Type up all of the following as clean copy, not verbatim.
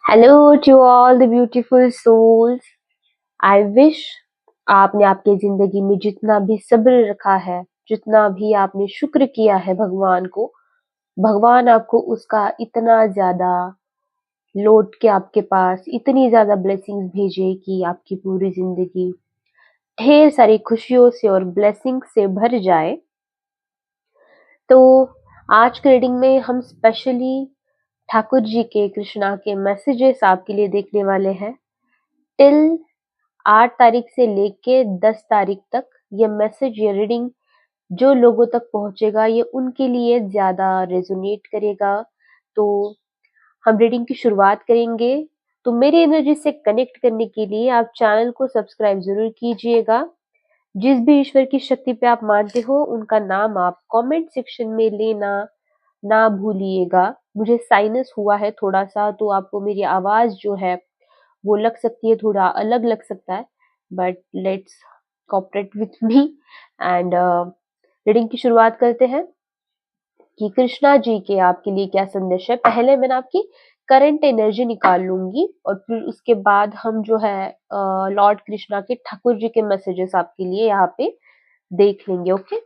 Hello to all the beautiful souls. I wish आपने आपके जिंदगी में जितना भी सब्र रखा है, जितना भी आपने शुक्र किया है भगवान को, भगवान आपको उसका इतना ज्यादा लौट के आपके पास इतनी ज्यादा ब्लेसिंग्स भेजे कि आपकी पूरी जिंदगी ढेर सारी खुशियों से और ब्लेसिंग से भर जाए। तो आज के रीडिंग में हम स्पेशली ठाकुर जी के कृष्णा के मैसेजेस आपके लिए देखने वाले हैं। टिल 8 तारीख से लेके 10 तारीख तक ये मैसेज, ये रीडिंग जो लोगों तक पहुंचेगा ये उनके लिए ज्यादा रेजोनेट करेगा। तो हम रीडिंग की शुरुआत करेंगे। तो मेरी एनर्जी से कनेक्ट करने के लिए आप चैनल को सब्सक्राइब जरूर कीजिएगा। जिस भी ईश्वर की शक्ति पे आप मानते हो उनका नाम आप कमेंट सेक्शन में लेना ना भूलिएगा। मुझे साइनस हुआ है थोड़ा सा, तो आपको मेरी आवाज जो है वो लग सकती है, थोड़ा अलग लग सकता है, but let's cooperate with me and reading की शुरुआत करते हैं कि कृष्णा जी के आपके लिए क्या संदेश है। पहले मैं आपकी करंट एनर्जी निकाल लूंगी और फिर उसके बाद हम जो है लॉर्ड कृष्णा के ठाकुर जी के मैसेजेस आपके लिए यहाँ पे देख लेंगे। ओके,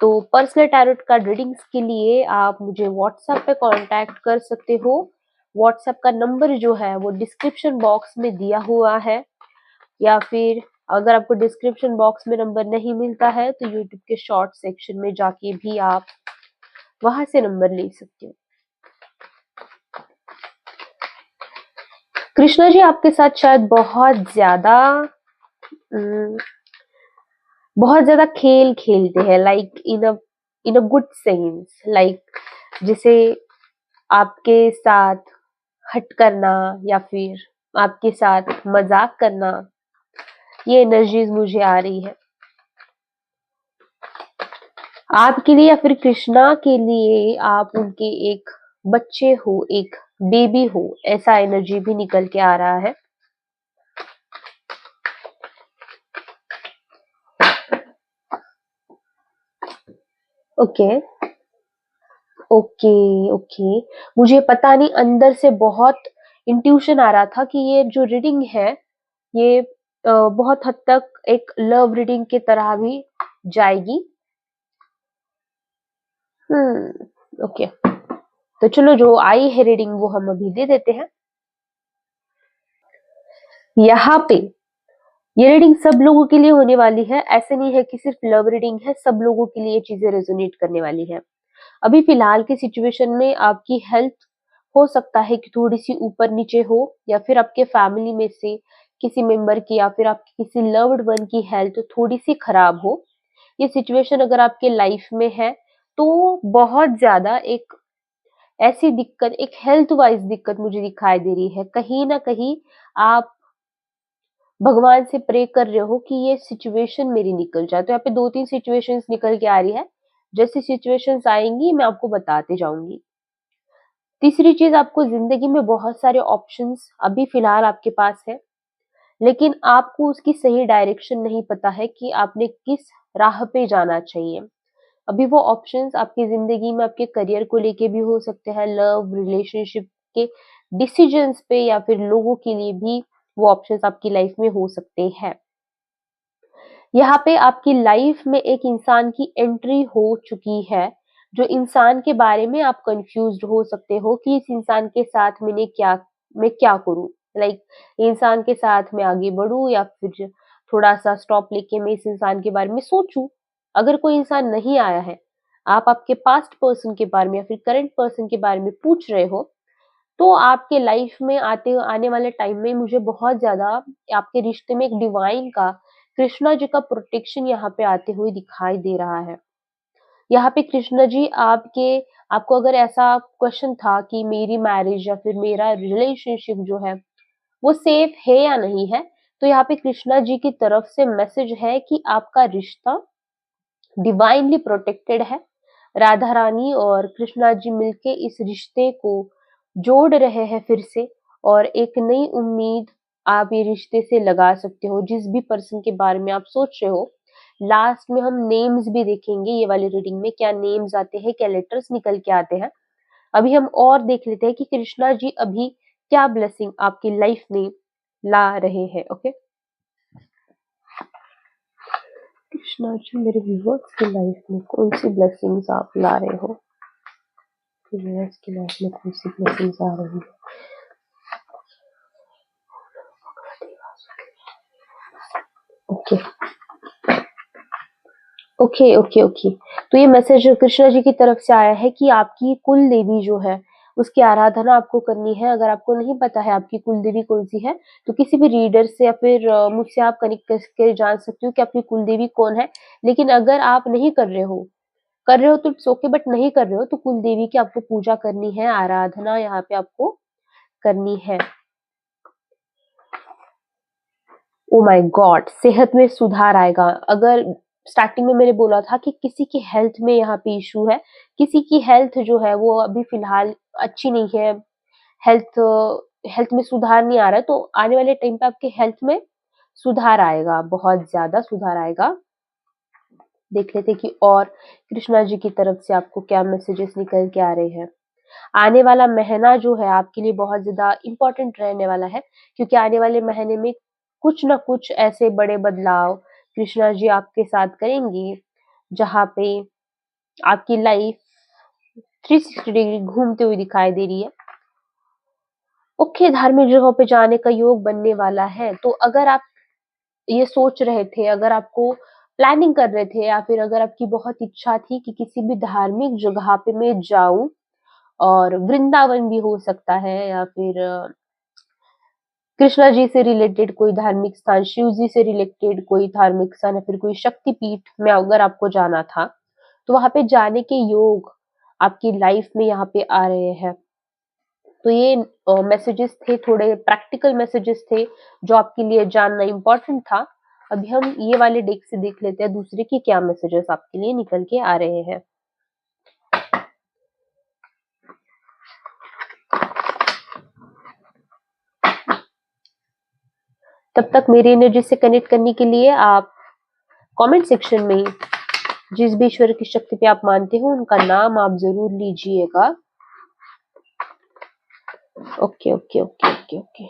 तो पर्सनल टैरोट कार्ड रीडिंग्स के लिए आप मुझे व्हाट्सएप पे कांटेक्ट कर सकते हो। व्हाट्सएप का नंबर जो है वो डिस्क्रिप्शन बॉक्स में दिया हुआ है, या फिर अगर आपको डिस्क्रिप्शन बॉक्स में नंबर नहीं मिलता है तो यूट्यूब के शॉर्ट सेक्शन में जाके भी आप वहां से नंबर ले सकते हो। कृष्णा जी आपके साथ शायद अम, बहुत ज्यादा खेल खेलते हैं, like in a good sense, like जिसे आपके साथ हट करना या फिर आपके साथ मजाक करना, ये एनर्जीज मुझे आ रही है आपके लिए, या फिर कृष्णा के लिए आप उनके एक बच्चे हो, एक बेबी हो, ऐसा एनर्जी भी निकल के आ रहा है। ओके ओके ओके, मुझे पता नहीं, अंदर से बहुत इंट्यूशन आ रहा था कि ये जो रीडिंग है ये बहुत हद तक एक लव रीडिंग की तरह भी जाएगी। ओके, तो चलो जो आई है रीडिंग वो हम अभी दे देते हैं। यहाँ पे ये रीडिंग सब लोगों के लिए होने वाली है, ऐसे नहीं है कि सिर्फ लव रीडिंग है, सब लोगों के लिए चीजें रेजोनेट करने वाली है। अभी फिलहाल की सिचुएशन में आपकी हेल्थ हो सकता है कि थोड़ी सी ऊपर नीचे हो, या फिर आपके फैमिली में से किसी मेंबर की या फिर आपके किसी लव्ड वन की हेल्थ थोड़ी सी खराब हो। ये सिचुएशन अगर आपके लाइफ में है तो बहुत ज्यादा एक ऐसी दिक्कत, एक हेल्थ वाइज दिक्कत मुझे दिखाई दे रही है। कहीं ना कहीं आप भगवान से प्रे कर रहे हो कि ये सिचुएशन मेरी निकल जाए। तो यहाँ पे 2-3 सिचुएशंस निकल के आ रही है। जैसी सिचुएशंस आएंगी मैं आपको बताते जाऊंगी। तीसरी चीज, आपको जिंदगी में बहुत सारे ऑप्शंस अभी फिलहाल आपके पास है, लेकिन आपको उसकी सही डायरेक्शन नहीं पता है कि आपने किस राह पे जाना चाहिए। अभी वो ऑप्शंस आपकी जिंदगी में आपके करियर को लेके भी हो सकते हैं, लव रिलेशनशिप के डिसीजंस पे, या फिर लोगों के लिए भी वो ऑप्शंस आपकी लाइफ में हो सकते हैं। यहाँ पे आपकी लाइफ में एक इंसान की एंट्री हो चुकी है, जो इंसान के बारे में आप कंफ्यूज्ड हो सकते हो कि इस इंसान के साथ मैं क्या करूं, लाइक इंसान के साथ मैं आगे बढ़ूं या फिर थोड़ा सा स्टॉप लेके मैं इस इंसान के बारे में सोचूं। अगर कोई इंसान नहीं आया है, आप आपके पास्ट पर्सन के बारे में या फिर करंट पर्सन के बारे में पूछ रहे हो, तो आपके लाइफ में आते आने वाले टाइम में मुझे बहुत ज्यादा आपके रिश्ते में एक डिवाइन का, कृष्णा जी का प्रोटेक्शन यहाँ पे आते हुए दिखाई दे रहा है। यहाँ पे कृष्णा जी आपको अगर ऐसा क्वेश्चन था कि मेरी मैरिज या फिर मेरा रिलेशनशिप जो है वो सेफ है या नहीं है, तो यहाँ पे कृष्णा जी की तरफ से मैसेज है कि आपका रिश्ता डिवाइनली प्रोटेक्टेड है। राधा रानी और कृष्णा जी मिलके इस रिश्ते को जोड़ रहे हैं फिर से, और एक नई उम्मीद आप ये रिश्ते से लगा सकते हो। जिस भी पर्सन के बारे में आप सोच रहे हो, लास्ट में हम नेम्स भी देखेंगे, ये वाली रीडिंग में क्या नेम्स आते हैं, क्या लेटर्स निकल के आते हैं। अभी हम और देख लेते हैं कि कृष्णा जी अभी क्या ब्लेसिंग आपकी लाइफ में ला रहे हैं। ओके, कृष्णा जी मेरे व्यूअर्स की लाइफ में कौन सी ब्लेसिंग्स आप ला रहे हो, व्यूअर्स की लाइफ में कौन सी ब्लेसिंग्स आ रही है। ओके ओके ओके ओके, तो ये मैसेज कृष्णा जी की तरफ से आया है कि आपकी कुल देवी जो है उसकी आराधना आपको करनी है। अगर आपको नहीं पता है आपकी कुल देवी कौन सी है, तो किसी भी रीडर से या फिर मुझसे आप कनेक्ट करके जान सकते हो कि आपकी कुल देवी कौन है। लेकिन अगर आप नहीं कर रहे हो तो इट्स ओके, बट नहीं कर रहे हो तो कुल देवी की आपको पूजा करनी है, आराधना यहाँ पे आपको करनी है। ओ माय गॉड, सेहत में सुधार आएगा। अगर स्टार्टिंग में मैंने बोला था कि किसी की हेल्थ में यहाँ पे इशू है, किसी की हेल्थ जो है वो अभी फिलहाल अच्छी नहीं है, हेल्थ हेल्थ में सुधार नहीं आ रहा है, तो आने वाले टाइम पे आपके हेल्थ में सुधार आएगा, बहुत ज्यादा सुधार आएगा। देख लेते कि और कृष्णा जी की तरफ से आपको क्या मैसेजेस निकल के आ रहे हैं। आने वाला महीना जो है आपके लिए बहुत ज्यादा इम्पोर्टेंट रहने वाला है, क्योंकि आने वाले महीने में कुछ ना कुछ ऐसे बड़े बदलाव कृष्णा जी आपके साथ करेंगी, जहाँ पे आपकी लाइफ 360 डिग्री घूमते हुए दिखाई दे रही है। ओके, धार्मिक जगहों पे जाने का योग बनने वाला है। तो अगर आप ये सोच रहे थे, अगर आपको प्लानिंग कर रहे थे, या फिर अगर आपकी बहुत इच्छा थी कि किसी भी धार्मिक जगह पे मैं जाऊं, और वृंदावन भी हो सकता है, या फिर कृष्णा जी से रिलेटेड कोई धार्मिक स्थान, शिव जी से रिलेटेड कोई धार्मिक स्थान, या फिर कोई शक्तिपीठ में अगर आपको जाना था, तो वहां पे जाने के योग आपकी लाइफ में यहाँ पे आ रहे हैं। तो ये मैसेजेस थे, थोड़े प्रैक्टिकल मैसेजेस थे जो आपके लिए जानना इम्पोर्टेंट था। अभी हम ये वाले डेक से देख लेते हैं दूसरे की क्या मैसेजेस आपके लिए निकल के आ रहे हैं। तब तक मेरी एनर्जी से कनेक्ट करने के लिए आप कमेंट सेक्शन में जिस भी ईश्वर की शक्ति पे आप मानते हो उनका नाम आप जरूर लीजिएगा। Okay okay okay okay okay,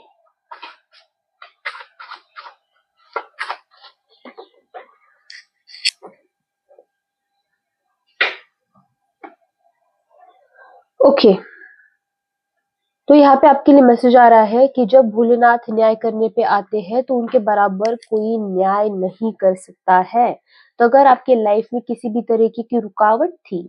okay. तो यहाँ पे आपके लिए मैसेज आ रहा है कि जब भोलेनाथ न्याय करने पे आते हैं तो उनके बराबर कोई न्याय नहीं कर सकता है। तो अगर आपके लाइफ में किसी भी तरीके की रुकावट थी,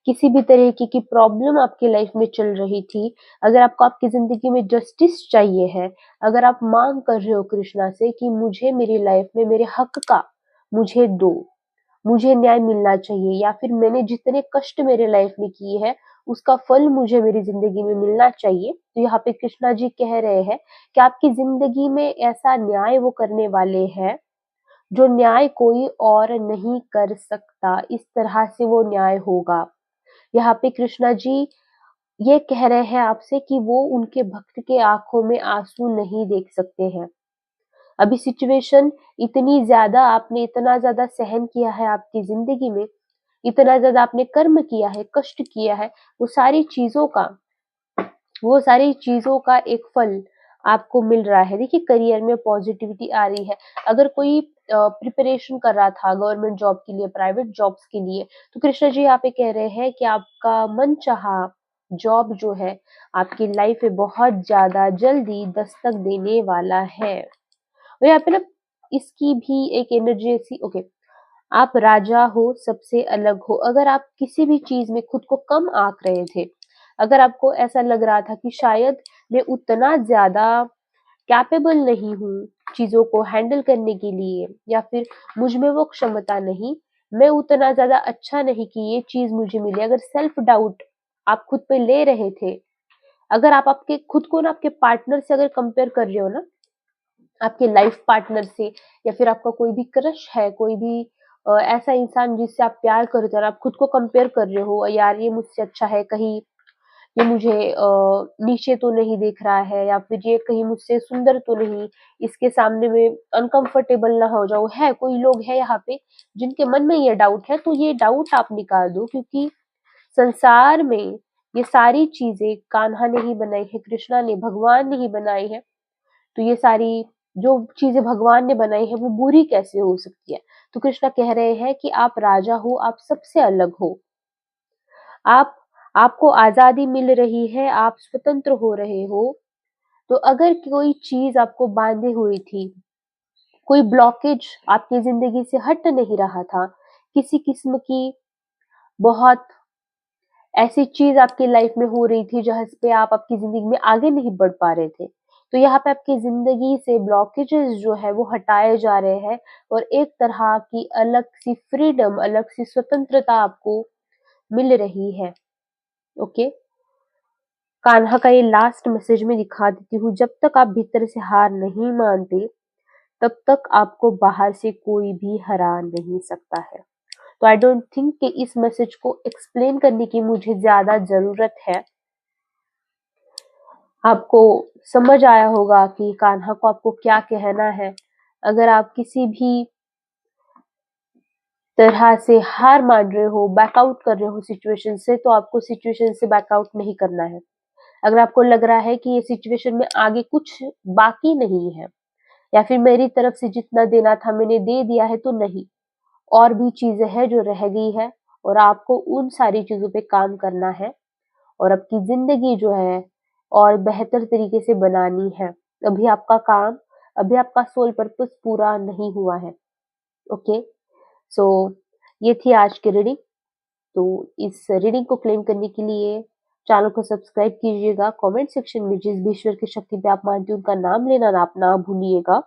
किसी भी तरीके की प्रॉब्लम आपकी लाइफ में चल रही थी, अगर आपको आपकी जिंदगी में जस्टिस चाहिए है, अगर आप मांग कर रहे हो कृष्णा से कि मुझे मेरी लाइफ में मेरे हक का मुझे दो, मुझे न्याय मिलना चाहिए, या फिर मैंने जितने कष्ट मेरे लाइफ में किए हैं उसका फल मुझे मेरी जिंदगी में मिलना चाहिए, तो यहाँ पे कृष्णा जी कह रहे हैं कि आपकी जिंदगी में ऐसा न्याय वो करने वाले हैं जो न्याय कोई और नहीं कर सकता। इस तरह से वो न्याय होगा। यहाँ पे कृष्णा जी ये कह रहे हैं आपसे कि वो उनके भक्त के आंखों में आंसू नहीं देख सकते हैं। अभी सिचुएशन इतनी ज्यादा, आपने इतना ज्यादा सहन किया है आपकी जिंदगी में, इतना ज्यादा आपने कर्म किया है, कष्ट किया है, वो सारी चीजों का वो सारी चीजों का एक फल आपको मिल रहा है। देखिए, करियर में पॉजिटिविटी आ रही है। अगर कोई प्रिपरेशन कर रहा था गवर्नमेंट जॉब के लिए, प्राइवेट जॉब्स के लिए, तो कृष्णा जी यहाँ पे कह रहे हैं कि आपका मनचाहा जॉब जो है आपकी लाइफ में बहुत ज्यादा जल्दी दस्तक देने वाला है। और यहाँ पे ना इसकी भी एक एनर्जी ऐसी, ओके, आप राजा हो, सबसे अलग हो। अगर आप किसी भी चीज में खुद को कम आंक रहे थे, अगर आपको ऐसा लग रहा था कि शायद मैं उतना ज्यादा कैपेबल नहीं हूँ चीजों को हैंडल करने के लिए, या फिर मुझ में वो क्षमता नहीं, मैं उतना ज्यादा अच्छा नहीं कि ये चीज मुझे मिले, अगर सेल्फ डाउट आप खुद पे ले रहे थे, अगर आप आपके खुद को ना आपके पार्टनर से अगर कंपेयर कर रहे हो ना, आपके लाइफ पार्टनर से, या फिर आपका कोई भी क्रश है, कोई भी ऐसा इंसान जिससे आप प्यार करते हो और आप खुद को कंपेयर कर रहे हो, यार ये मुझसे अच्छा है, कहीं ये मुझे नीचे तो नहीं देख रहा है, या फिर ये कहीं मुझसे सुंदर तो नहीं, इसके सामने में अनकंफर्टेबल ना हो जाऊं, है कोई लोग है यहाँ पे जिनके मन में ये डाउट है, तो ये डाउट आप निकाल दो, क्योंकि संसार में ये सारी चीजें कान्हा ने ही बनाई है, कृष्णा ने, भगवान ने ही बनाई है। तो ये सारी जो चीजें भगवान ने बनाई है वो बुरी कैसे हो सकती है? तो कृष्णा कह रहे हैं कि आप राजा हो, आप सबसे अलग हो। आप आपको आजादी मिल रही है, आप स्वतंत्र हो रहे हो। तो अगर कोई चीज आपको बांधे हुई थी, कोई ब्लॉकेज आपकी जिंदगी से हट नहीं रहा था, किसी किस्म की बहुत ऐसी चीज आपकी लाइफ में हो रही थी जहाँ पे आप आपकी जिंदगी में आगे नहीं बढ़ पा रहे थे, तो यहाँ पे आपकी जिंदगी से ब्लॉकेजेस जो है वो हटाए जा रहे हैं और एक तरह की अलग सी फ्रीडम, अलग सी स्वतंत्रता आपको मिल रही है। ओके, कान्हा का ये लास्ट मैसेज में दिखा देती हूँ, जब तक आप भीतर से हार नहीं मानते तब तक आपको बाहर से कोई भी हरा नहीं सकता है। तो आई डोंट थिंक कि इस मैसेज को एक्सप्लेन करने की मुझे ज्यादा जरूरत है। आपको समझ आया होगा कि कान्हा को आपको क्या कहना है। अगर आप किसी भी तरह से हार मान रहे हो, बैकआउट कर रहे हो सिचुएशन से, तो आपको सिचुएशन से बैकआउट नहीं करना है। अगर आपको लग रहा है कि ये सिचुएशन में आगे कुछ बाकी नहीं है या फिर मेरी तरफ से जितना देना था मैंने दे दिया है, तो नहीं, और भी चीजें हैं जो रह गई है और आपको उन सारी चीजों पे काम करना है और आपकी जिंदगी जो है और बेहतर तरीके से बनानी है। अभी आपका काम, अभी आपका सोल पर्पस पूरा नहीं हुआ है। ओके, सो ये थी आज की रीडिंग। तो इस रीडिंग को क्लेम करने के लिए चैनल को सब्सक्राइब कीजिएगा। कमेंट सेक्शन में जिस भी ईश्वर की शक्ति पे आप मानते हैं उनका नाम लेना ना भूलिएगा।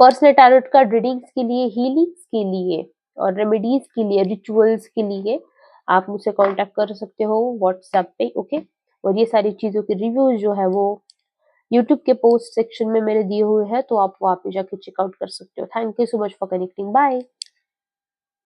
पर्सनल टैरोट कार्ड रीडिंग्स के लिए, हीलिंग्स के लिए और रेमेडीज के लिए, रिचुअल्स के लिए आप मुझसे कांटेक्ट कर सकते हो व्हाट्सएप पे। ओके, और ये सारी चीजों के रिव्यूज जो है वो यूट्यूब के पोस्ट सेक्शन में मेरे दिए हुए हैं, तो आप वहाँ पे जाके चेकआउट कर सकते हो। Thank you so much for connecting, bye.